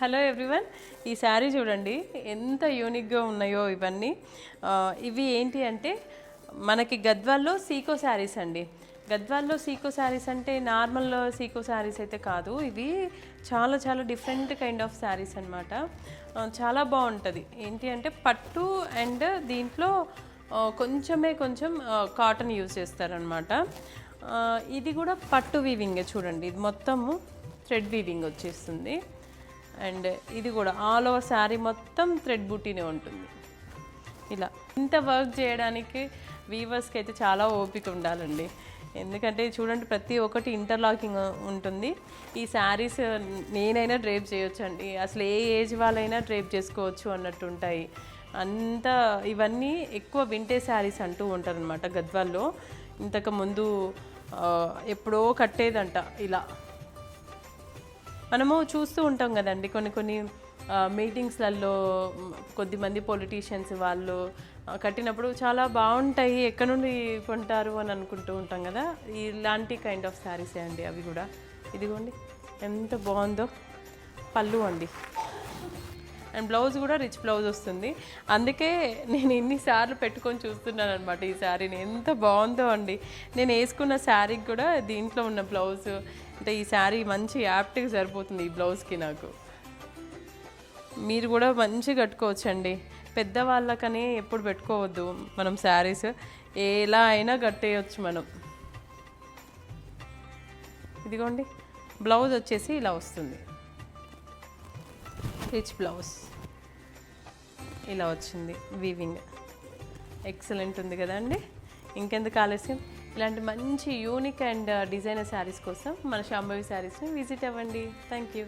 Hello everyone, ఈ శారీ చూడండి ఎంత యూనిక్గా ఉన్నాయో ఇవన్నీ. ఇవి ఏంటి అంటే మనకి గద్వాల్లో సీకో శారీస్ అండి. గద్వాల్లో సీకో శారీస్ అంటే నార్మల్ సీకో శారీస్ అయితే కాదు, ఇవి చాలా చాలా డిఫరెంట్ కైండ్ ఆఫ్ శారీస్ అనమాట. చాలా బాగుంటుంది. ఏంటి అంటే పట్టు అండ్ దీంట్లో కొంచెం కాటన్ యూజ్ చేస్తారనమాట. ఇది కూడా పట్టు వీవింగే చూడండి, ఇది మొత్తము థ్రెడ్ వీవింగ్ వచ్చేస్తుంది. అండ్ ఇది కూడా ఆల్ ఓవర్ శారీ మొత్తం థ్రెడ్ బూటీనే ఉంటుంది. ఇలా ఇంత వర్క్ చేయడానికి వీవర్స్కి అయితే చాలా ఓపిక ఉండాలండి. ఎందుకంటే చూడండి ప్రతి ఒక్కటి ఇంటర్లాకింగ్ ఉంటుంది. ఈ శారీస్ నేనైనా డ్రేప్ చేయొచ్చు అండి, అసలు ఏ ఏజ్ వాళ్ళైనా డ్రేప్ చేసుకోవచ్చు అన్నట్టు ఉంటాయి. అంతా ఇవన్నీ ఎక్కువ వింటేజ్ శారీస్ అంటూ ఉంటారు అనమాట గద్వాల్లో. ఇంతకు ముందు ఎప్పుడో కట్టేదంట ఇలా. మనము చూస్తూ ఉంటాం కదండి కొన్ని మీటింగ్స్లలో కొద్దిమంది పొలిటీషియన్స్ వాళ్ళు కట్టినప్పుడు చాలా బాగుంటాయి, ఎక్కడ నుండి కొంటారు అని అనుకుంటూ ఉంటాం కదా. ఇలాంటి కైండ్ ఆఫ్ శారీసే అండి అవి కూడా. ఇదిగోండి ఎంత బాగుందో. పళ్ళు అండి, అండ్ బ్లౌజ్ కూడా రిచ్ బ్లౌజ్ వస్తుంది. అందుకే నేను ఇన్నిసార్లు పెట్టుకొని చూస్తున్నాను అనమాట ఈ శారీని. ఎంత బాగుందో అండి. నేను వేసుకున్న శారీకి కూడా దీంట్లో ఉన్న బ్లౌజ్ అంటే ఈ శారీ మంచి యాప్ట్గా సరిపోతుంది ఈ బ్లౌజ్కి నాకు. మీరు కూడా మంచిగా కట్టుకోవచ్చండి. పెద్దవాళ్ళకని ఎప్పుడు పెట్టుకోవద్దు మనం శారీస్, ఎలా అయినా కట్టేయచ్చు మనం. ఇదిగోండి బ్లౌజ్ వచ్చేసి ఇలా వస్తుంది, రిచ్ బ్లౌజ్ ఇలా వచ్చింది. వీవింగ్ ఎక్సలెంట్ ఉంది కదండి. ఇంకెందుకు ఆలస్యం, ఇలాంటి మంచి యూనిక్ అండ్ డిజైనర్ శారీస్ కోసం మన శాంభవి శారీస్ని విజిట్ అవ్వండి. Thank you.